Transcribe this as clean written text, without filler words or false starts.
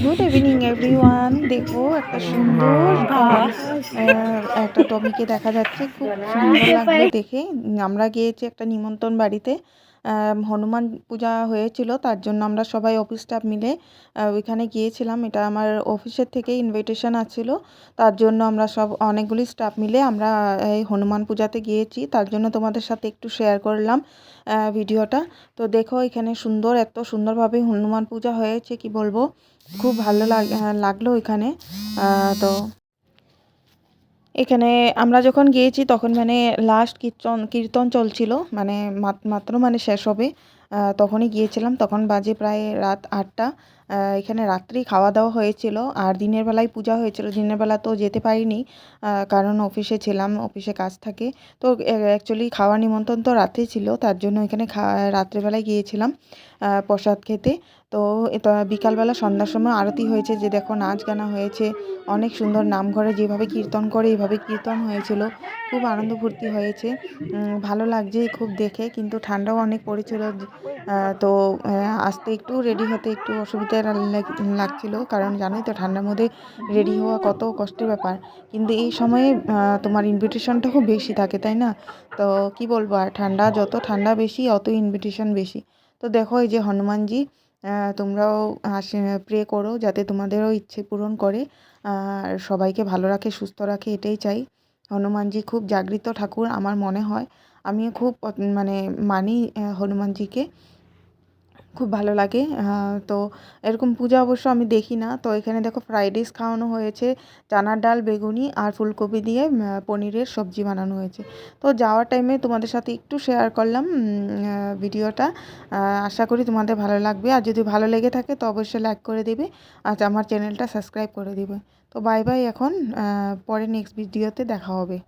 Good evening everyone. দেখো একটা সুন্দর একটা টমিকে দেখা যাচ্ছে, খুব সুন্দর লাগলো দেখে। আমরা গিয়েছি একটা নিমন্ত্রণ বাড়িতে, হনুমান পূজা হয়েছিল, তার জন্য আমরা সবাই অফিস স্টাফ মিলে ওইখানে গিয়েছিলাম। এটা আমার অফিসের থেকে ইনভিটেশন আছিল, তার জন্য আমরা সব অনেকগুলি স্টাফ মিলে আমরা এই হনুমান পূজাতে গিয়েছি। তার জন্য তোমাদের সাথে একটু শেয়ার করলাম ভিডিওটা। তো দেখো এখানে সুন্দর, এত সুন্দরভাবে হনুমান পূজা হয়েছে কি বলবো, খুব ভালো লাগলো এখানে। তো এখানে আমরা যখন গিয়েছি তখন মানে লাস্ট কীর্তন চলছিল, মানে মাত্র মানে শেষ হবে, তখনই গিয়েছিলাম। তখন বাজে প্রায় রাত 8টা। এখানে রাত্রি খাওয়া দাওয়া হয়েছিল, আর দিনের বেলায় পূজা হয়েছিল। দিনের বেলা তো যেতে পারিনি, কারণ অফিসে ছিলাম, অফিসে কাজ থাকে। তো অ্যাকচুয়ালি খাওয়ার নিমন্ত্রণ তো রাত্রে ছিল, তার জন্য এখানে রাত্রেবেলায় গিয়েছিলাম প্রসাদ খেতে। তো এটা বিকালবেলা সন্ধ্যার সময় আরতি হয়েছে, যে দেখো নাচ গানা হয়েছে, অনেক সুন্দর। নামঘরে যেভাবে কীর্তন করে এভাবে কীর্তন হয়েছিল, খুব আনন্দ ফুর্তি হয়েছে, ভালো লাগছে খুব দেখে। কিন্তু ঠান্ডাও অনেক পড়েছিল, তো আসতে একটু রেডি হতে একটু অসুবিধা লাগছিল, কারণ জানোই তো ঠান্ডার মধ্যে রেডি হওয়া কত কষ্টের ব্যাপার। কিন্তু এই সময়ে তোমার ইনভিটেশনটা খুব বেশি থাকে, তাই না? তো কি বলবো, আর যত ঠান্ডা বেশি অত ইনভিটেশন বেশি। তো দেখো এই যে হনুমানজি, তোমরাও প্রে করো যাতে তোমাদেরও ইচ্ছে পূরণ করে, আর সবাইকে ভালো রাখে, সুস্থ রাখে, এটাই চাই। হনুমানজি খুব জাগৃত ঠাকুর আমার মনে হয়। আমিও খুব মানে মানি হনুমানজিকে, খুব ভালো লাগে। তো এরকম পূজা অবশ্য আমি দেখি না। তো এখানে দেখো ফ্রাইড রাইস খাওয়ানো হয়েছে, চানার ডাল, বেগুনি আর ফুলকপি দিয়ে পনিরের সবজি বানানো হয়েছে। তো যাওয়ার টাইমে তোমাদের সাথে একটু শেয়ার করলাম ভিডিওটা। আশা করি তোমাদের ভালো লাগবে, আর যদি ভালো লেগে থাকে তো অবশ্যই লাইক করে দেবে, আর আমার চ্যানেলটা সাবস্ক্রাইব করে দেবে। তো বাই বাই, এখন পরে নেক্সট ভিডিওতে দেখা হবে।